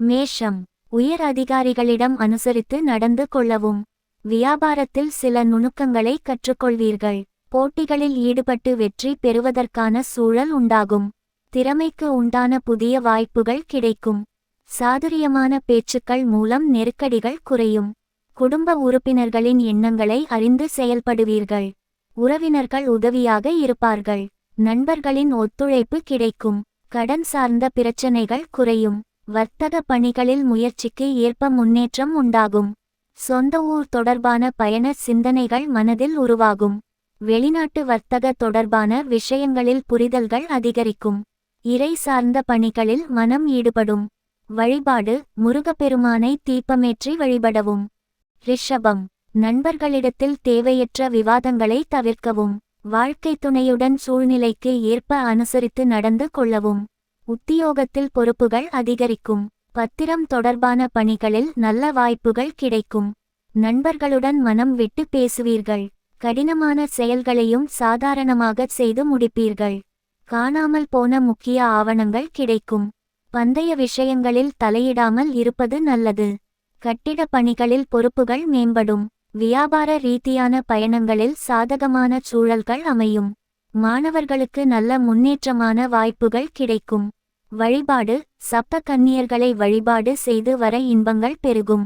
மேஷம். உயர் அதிகாரிகளிடம் அனுசரித்து நடந்து கொள்ளவும். வியாபாரத்தில் சில நுணுக்கங்களை கற்றுக்கொள்வீர்கள். போட்டிகளில் ஈடுபட்டு வெற்றி பெறுவதற்கான சூழல் உண்டாகும். திறமைக்கு உண்டான புதிய வாய்ப்புகள் கிடைக்கும். சாதுரியமான பேச்சுக்கள் மூலம் நெருக்கடிகள் குறையும். குடும்ப உறுப்பினர்களின் எண்ணங்களை அறிந்து செயல்படுவீர்கள். உறவினர்கள் உதவியாக இருப்பார்கள். நண்பர்களின் ஒத்துழைப்பு கிடைக்கும். கடன் சார்ந்த பிரச்சனைகள் குறையும். வர்த்தக பணிகளில் முயற்சிக்கு ஏற்ப முன்னேற்றம் உண்டாகும். சொந்த ஊர் தொடர்பான பயண சிந்தனைகள் மனதில் உருவாகும். வெளிநாட்டு வர்த்தக தொடர்பான விஷயங்களில் புரிதல்கள் அதிகரிக்கும். இறை சார்ந்த பணிகளில் மனம் ஈடுபடும். வழிபாடு: முருகப்பெருமானை தீபமேற்றி வழிபடவும். ரிஷபம். நண்பர்களிடத்தில் தேவையற்ற விவாதங்களை தவிர்க்கவும். வாழ்க்கை துணையுடன் சூழ்நிலைக்கு ஏற்ப அனுசரித்து நடந்து கொள்ளவும். உத்தியோகத்தில் பொறுப்புகள் அதிகரிக்கும். பத்திரம் தொடர்பான பணிகளில் நல்ல வாய்ப்புகள் கிடைக்கும். நண்பர்களுடன் மனம் விட்டு பேசுவீர்கள். கடினமான செயல்களையும் சாதாரணமாக செய்து முடிப்பீர்கள். காணாமல் போன முக்கிய ஆவணங்கள் கிடைக்கும். பந்தய விஷயங்களில் தலையிடாமல் இருப்பது நல்லது. கட்டிட பணிகளில் பொறுப்புகள் மேம்படும். வியாபார ரீதியான பயணங்களில் சாதகமான சூழல்கள் அமையும். மாணவர்களுக்கு நல்ல முன்னேற்றமான வாய்ப்புகள் கிடைக்கும். வழிபாடு: சப்த கன்னியர்களை வழிபாடு செய்து வர இன்பங்கள் பெருகும்.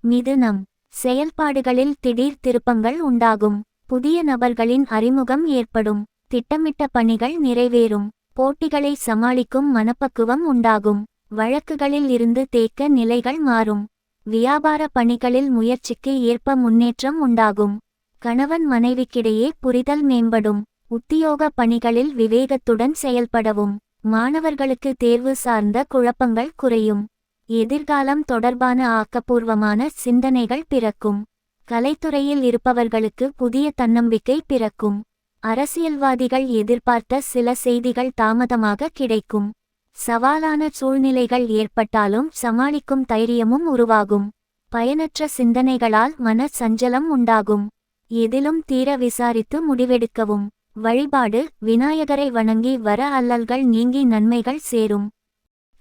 மிதுனம். செயல்பாடுகளில் திடீர் திருப்பங்கள் உண்டாகும். புதிய நபர்களின் அறிமுகம் ஏற்படும். திட்டமிட்ட பணிகள் நிறைவேறும். போட்டிகளை சமாளிக்கும் மனப்பக்குவம் உண்டாகும். வழக்குகளில் இருந்து தேக்க நிலைகள் மாறும். வியாபார பணிகளில் முயற்சிக்கு ஏற்ப முன்னேற்றம் உண்டாகும். கணவன் மனைவிக்கிடையே புரிதல் மேம்படும். உத்தியோக பணிகளில் விவேகத்துடன் செயல்படவும். மாணவர்களுக்கு தேர்வு சார்ந்த குழப்பங்கள் குறையும். எதிர்காலம் தொடர்பான ஆக்கப்பூர்வமான சிந்தனைகள் பிறக்கும். கலைத்துறையில் இருப்பவர்களுக்கு புதிய தன்னம்பிக்கை பிறக்கும். அரசியல்வாதிகள் எதிர்பார்த்த சில செய்திகள் தாமதமாக கிடைக்கும். சவாலான சூழ்நிலைகள் ஏற்பட்டாலும் சமாளிக்கும் தைரியமும் உருவாகும். பயனற்ற சிந்தனைகளால் மன சஞ்சலம் உண்டாகும். எதிலும் தீர விசாரித்து முடிவெடுக்கவும். வழிபாடு: விநாயகரை வணங்கி வர அல்லல்கள் நீங்கி நன்மைகள் சேரும்.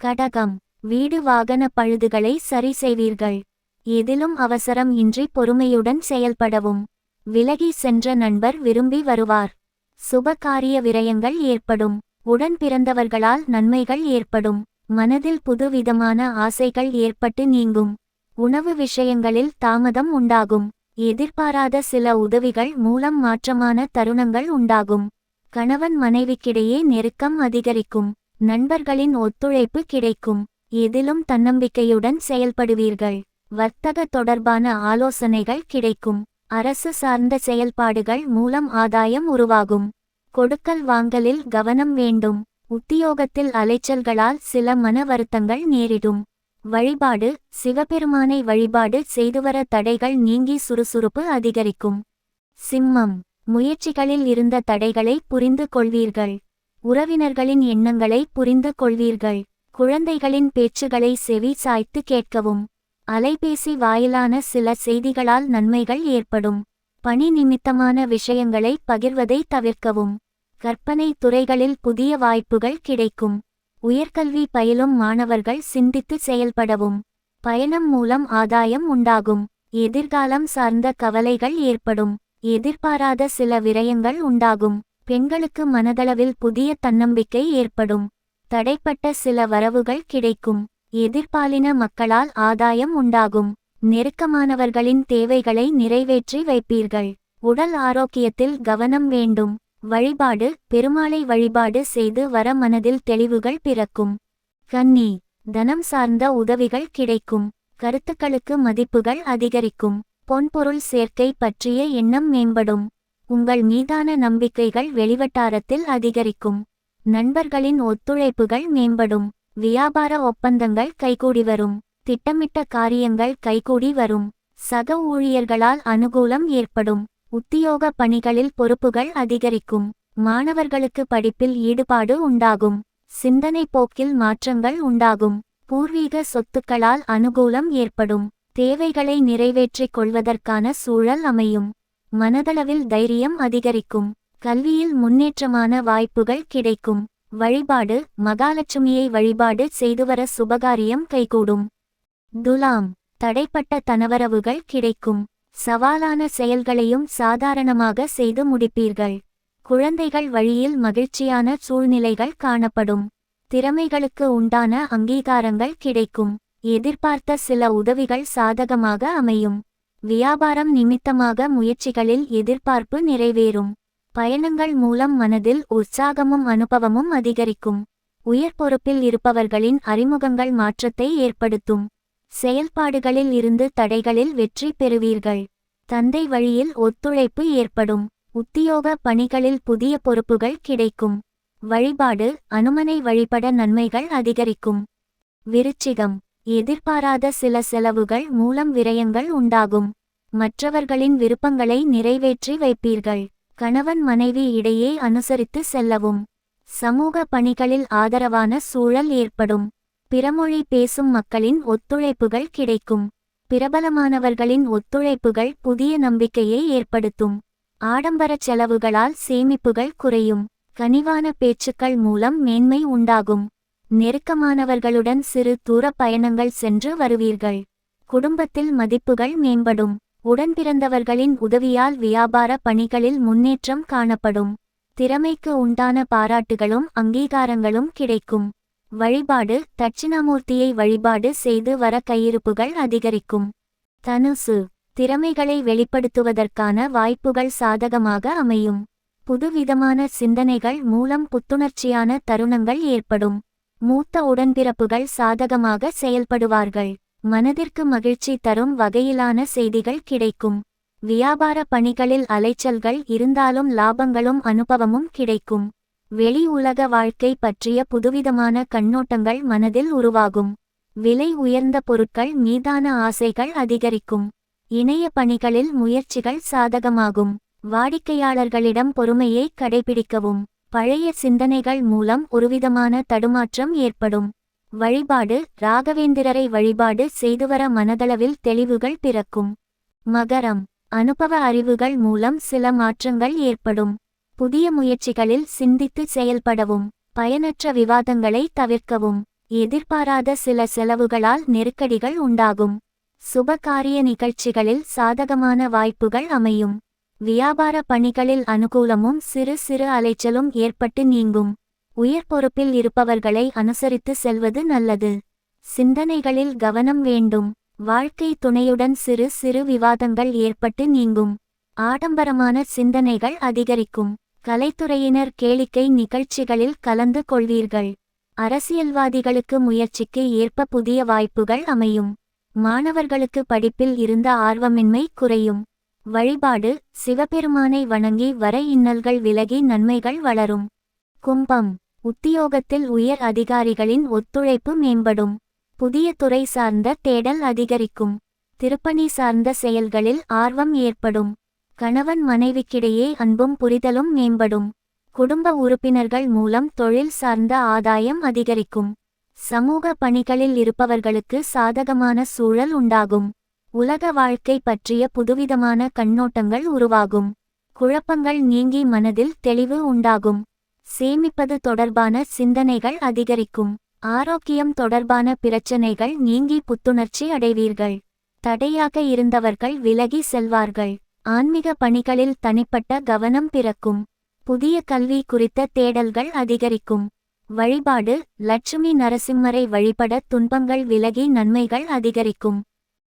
கடகம். வீடு வாகன பழுதுகளை சரி செய்வீர்கள். எதிலும் அவசரம் இன்றி பொறுமையுடன் செயல்படவும். விலகி சென்ற நண்பர் விரும்பி வருவார். சுபகாரிய விரயங்கள் ஏற்படும். உடன் பிறந்தவர்களால் நன்மைகள் ஏற்படும். மனதில் புதுவிதமான ஆசைகள் ஏற்பட்டு நீங்கும். உணவு விஷயங்களில் தாமதம் உண்டாகும். எதிர்பாராத சில உதவிகள் மூலம் மாற்றமான தருணங்கள் உண்டாகும். கணவன் மனைவிக்கிடையே நெருக்கம் அதிகரிக்கும். நண்பர்களின் ஒத்துழைப்பு கிடைக்கும். எதிலும் தன்னம்பிக்கையுடன் செயல்படுவீர்கள். வர்த்தக தொடர்பான ஆலோசனைகள் கிடைக்கும். அரசு சார்ந்த செயல்பாடுகள் மூலம் ஆதாயம் உருவாகும். கொடுக்கல் வாங்கலில் கவனம் வேண்டும். உத்தியோகத்தில் அலைச்சல்களால் சில மன வருத்தங்கள் நேரிடும். வழிபாடு: சிவபெருமானை வழிபாடு செய்துவர தடைகள் நீங்கி சுறுசுறுப்பு அதிகரிக்கும். சிம்மம். முயற்சிகளில் இருந்த தடைகளை புரிந்து கொள்வீர்கள். உறவினர்களின் எண்ணங்களை புரிந்து கொள்வீர்கள். குழந்தைகளின் பேச்சுகளை செவி சாய்த்து கேட்கவும். அலைபேசி வாயிலான சில செய்திகளால் நன்மைகள் ஏற்படும். பணி நிமித்தமான விஷயங்களை பகிர்வதை தவிர்க்கவும். கற்பனை துறைகளில் புதிய வாய்ப்புகள் கிடைக்கும். உயர்கல்வி பயிலும் மாணவர்கள் சிந்தித்து செயல்படவும். பயணம் மூலம் ஆதாயம் உண்டாகும். எதிர்காலம் சார்ந்த கவலைகள் ஏற்படும். எதிர்பாராத சில விரயங்கள் உண்டாகும். பெண்களுக்கு மனதளவில் புதிய தன்னம்பிக்கை ஏற்படும். தடைப்பட்ட சில வரவுகள் கிடைக்கும். எதிர்பாலின மக்களால் ஆதாயம் உண்டாகும். நெருக்கமானவர்களின் தேவைகளை நிறைவேற்றி வைப்பீர்கள். உடல் ஆரோக்கியத்தில் கவனம் வேண்டும். வழிபாடு: பெருமாளை வழிபாடு செய்து வர மனதில் தெளிவுகள் பிறக்கும். கன்னி. தனம் சார்ந்த உதவிகள் கிடைக்கும். கருத்துக்களுக்கு மதிப்புகள் அதிகரிக்கும். பொன்பொருள் சேர்க்கை பற்றிய எண்ணம் மேம்படும். உங்கள் மீதான நம்பிக்கைகள் வெளிவட்டாரத்தில் அதிகரிக்கும். நண்பர்களின் ஒத்துழைப்புகள் மேம்படும். வியாபார ஒப்பந்தங்கள் கைகூடி வரும். திட்டமிட்ட காரியங்கள் கைகூடி வரும். சக ஊழியர்களால் அனுகூலம் ஏற்படும். உத்தியோக பணிகளில் பொறுப்புகள் அதிகரிக்கும். மாணவர்களுக்கு படிப்பில் ஈடுபாடு உண்டாகும். சிந்தனை போக்கில் மாற்றங்கள் உண்டாகும். பூர்வீக சொத்துக்களால் அனுகூலம் ஏற்படும். தேவைகளை நிறைவேற்றிக் கொள்வதற்கான சூழல் அமையும். மனதளவில் தைரியம் அதிகரிக்கும். கல்வியில் முன்னேற்றமான வாய்ப்புகள் கிடைக்கும். வழிபாடு மகாலட்சுமியை வழிபாடு செய்துவர சுபகாரியம் கைகூடும். துலாம், தடைப்பட்ட தனவரவுகள் கிடைக்கும். சவாலான செயல்களையும் சாதாரணமாக செய்து முடிப்பீர்கள். குழந்தைகள் வழியில் மகிழ்ச்சியான சூழ்நிலைகள் காணப்படும். திறமைகளுக்கு உண்டான அங்கீகாரங்கள் கிடைக்கும். எதிர்பார்த்த சில உதவிகள் சாதகமாக அமையும். வியாபாரம் நிமித்தமாக முயற்சிகளில் எதிர்பார்ப்பு நிறைவேறும். பயணங்கள் மூலம் மனதில் உற்சாகமும் அனுபவமும் அதிகரிக்கும். உயர் பொறுப்பில் இருப்பவர்களின் அறிமுகங்கள் மாற்றத்தை ஏற்படுத்தும். செயல்பாடுகளில் இருந்து தடைகளில் வெற்றி பெறுவீர்கள். தந்தை வழியில் ஒத்துழைப்பு ஏற்படும். உத்தியோக பணிகளில் புதிய பொறுப்புகள் கிடைக்கும். வழிபாடு அனுமனை வழிபட நன்மைகள் அதிகரிக்கும். விருச்சிகம், எதிர்பாராத சில செலவுகள் மூலம் விரயங்கள் உண்டாகும். மற்றவர்களின் விருப்பங்களை நிறைவேற்றி வைப்பீர்கள். கணவன் மனைவி இடையே அனுசரித்து செல்லவும். சமூக பணிகளில் ஆதரவான சூழல் ஏற்படும். பிறமொழி பேசும் மக்களின் ஒத்துழைப்புகள் கிடைக்கும். பிரபலமானவர்களின் ஒத்துழைப்புகள் புதிய நம்பிக்கையை ஏற்படுத்தும். ஆடம்பரச் செலவுகளால் சேமிப்புகள் குறையும். கனிவான பேச்சுக்கள் மூலம் மேன்மை உண்டாகும். நெருக்கமானவர்களுடன் சிறு தூர பயணங்கள் சென்று வருவீர்கள். குடும்பத்தில் மதிப்புகள் மேம்படும். உடன்பிறந்தவர்களின் உதவியால் வியாபார பணிகளில் முன்னேற்றம் காணப்படும். திறமைக்கு உண்டான பாராட்டுகளும் அங்கீகாரங்களும் கிடைக்கும். வழிபாடு தட்சிணாமூர்த்தியை வழிபாடு செய்து வர கையிருப்புகள் அதிகரிக்கும். தனுசு, திறமைகளை வெளிப்படுத்துவதற்கான வாய்ப்புகள் சாதகமாக அமையும். புதுவிதமான சிந்தனைகள் மூலம் புத்துணர்ச்சியான தருணங்கள் ஏற்படும். மூத்த உடன்பிறப்புகள் சாதகமாக செயல்படுவார்கள். மனதிற்கு மகிழ்ச்சி தரும் வகையிலான செய்திகள் கிடைக்கும். வியாபார பணிகளில் அலைச்சல்கள் இருந்தாலும் லாபங்களும் அனுபவமும் கிடைக்கும். வெளி உலக வாழ்க்கை பற்றிய புதுவிதமான கண்ணோட்டங்கள் மனதில் உருவாகும். விலை உயர்ந்த பொருட்கள் மீதான ஆசைகள் அதிகரிக்கும். இணைய பணிகளில் முயற்சிகள் சாதகமாகும். வாடிக்கையாளர்களிடம் பொறுமையை கடைபிடிக்கவும். பழைய சிந்தனைகள் மூலம் ஒருவிதமான தடுமாற்றம் ஏற்படும். வழிபாடு ராகவேந்திரரை வழிபாடு செய்துவர மனதளவில் தெளிவுகள் பிறக்கும். மகரம், அனுபவ அறிவுகள் மூலம் சில மாற்றங்கள் ஏற்படும். புதிய முயற்சிகளில் சிந்தித்து செயல்படவும். பயனற்ற விவாதங்களை தவிர்க்கவும். எதிர்பாராத சில செலவுகளால் நெருக்கடிகள் உண்டாகும். சுபகாரிய நிகழ்ச்சிகளில் சாதகமான வாய்ப்புகள் அமையும். வியாபார பணிகளில் அனுகூலமும் சிறு சிறு அலைச்சலும் ஏற்பட்டு நீங்கும். உயர் பொறுப்பில் இருப்பவர்களை அனுசரித்து செல்வது நல்லது. சிந்தனைகளில் கவனம் வேண்டும். வாழ்க்கை துணையுடன் சிறு சிறு விவாதங்கள் ஏற்பட்டு நீங்கும். ஆடம்பரமான சிந்தனைகள் அதிகரிக்கும். கலைத்துறையினர் கேளிக்கை நிகழ்ச்சிகளில் கலந்து கொள்வீர்கள். அரசியல்வாதிகளுக்கு முயற்சிக்கு ஏற்ப புதிய வாய்ப்புகள் அமையும். மாணவர்களுக்கு படிப்பில் இருந்த ஆர்வமின்மை குறையும். வழிபாடு சிவபெருமானை வணங்கி வர இன்னல்கள் விலகி நன்மைகள் வளரும். கும்பம், உத்தியோகத்தில் உயர் அதிகாரிகளின் ஒத்துழைப்பு மேம்படும். புதிய துறை சார்ந்த தேடல் அதிகரிக்கும். திருப்பணி சார்ந்த செயல்களில் ஆர்வம் ஏற்படும். கணவன் மனைவிக்கிடையே அன்பும் புரிதலும் மேம்படும். குடும்ப உறுப்பினர்கள் மூலம் தொழில் சார்ந்த ஆதாயம் அதிகரிக்கும். சமூக பணிகளில் இருப்பவர்களுக்கு சாதகமான சூழல் உண்டாகும். உலக வாழ்க்கை பற்றிய புதுவிதமான கண்ணோட்டங்கள் உருவாகும். குழப்பங்கள் நீங்கி மனதில் தெளிவு உண்டாகும். சேமிப்பது தொடர்பான சிந்தனைகள் அதிகரிக்கும். ஆரோக்கியம் தொடர்பான பிரச்சனைகள் நீங்கி புத்துணர்ச்சி அடைவீர்கள். தடையாக இருந்தவர்கள் விலகி செல்வார்கள். ஆன்மீக பணிகளில் தனிப்பட்ட கவனம் பிறக்கும். புதிய கல்வி குறித்த தேடல்கள் அதிகரிக்கும். வழிபாடு லட்சுமி நரசிம்மரை வழிபட துன்பங்கள் விலகி நன்மைகள் அதிகரிக்கும்.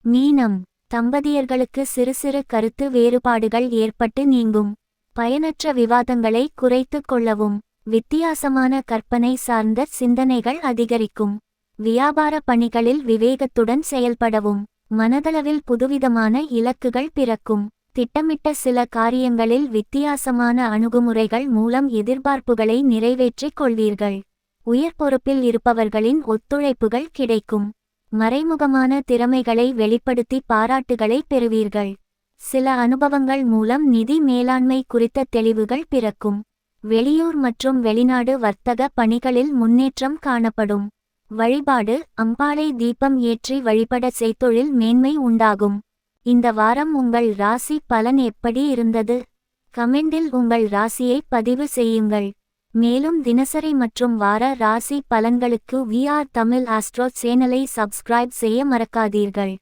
மீனம், தம்பதியர்களுக்கு சிறு சிறு கருத்து வேறுபாடுகள் ஏற்பட்டு நீங்கும். பயனற்ற விவாதங்களை குறைத்து கொள்ளவும். வித்தியாசமான கற்பனை சார்ந்த சிந்தனைகள் அதிகரிக்கும். வியாபார பணிகளில் விவேகத்துடன் செயல்படவும். மனதளவில் புதுவிதமான இலக்குகள் பிறக்கும். திட்டமிட்ட சில காரியங்களில் வித்தியாசமான அணுகுமுறைகள் மூலம் எதிர்பார்ப்புகளை நிறைவேற்றிக் கொள்வீர்கள். உயர் பொறுப்பில் இருப்பவர்களின் ஒத்துழைப்புகள் கிடைக்கும். மறைமுகமான திறமைகளை வெளிப்படுத்தி பாராட்டுகளை பெறுவீர்கள். சில அனுபவங்கள் மூலம் நிதி மேலாண்மை குறித்த தெளிவுகள் பிறக்கும். வெளியூர் மற்றும் வெளிநாடு வர்த்தக பணிகளில் முன்னேற்றம் காணப்படும். வழிபாடு அம்பாளை தீபம் ஏற்றி வழிபட செய்தொழில் மேன்மை உண்டாகும். இந்த வாரம் உங்கள் ராசி பலன் எப்படி இருந்தது? கமெண்டில் உங்கள் ராசியை பதிவு செய்யுங்கள். மேலும் தினசரி மற்றும் வார ராசி பலன்களுக்கு VR தமிழ் ஆஸ்ட்ரோ சேனலை சப்ஸ்கிரைப் செய்ய மறக்காதீர்கள்.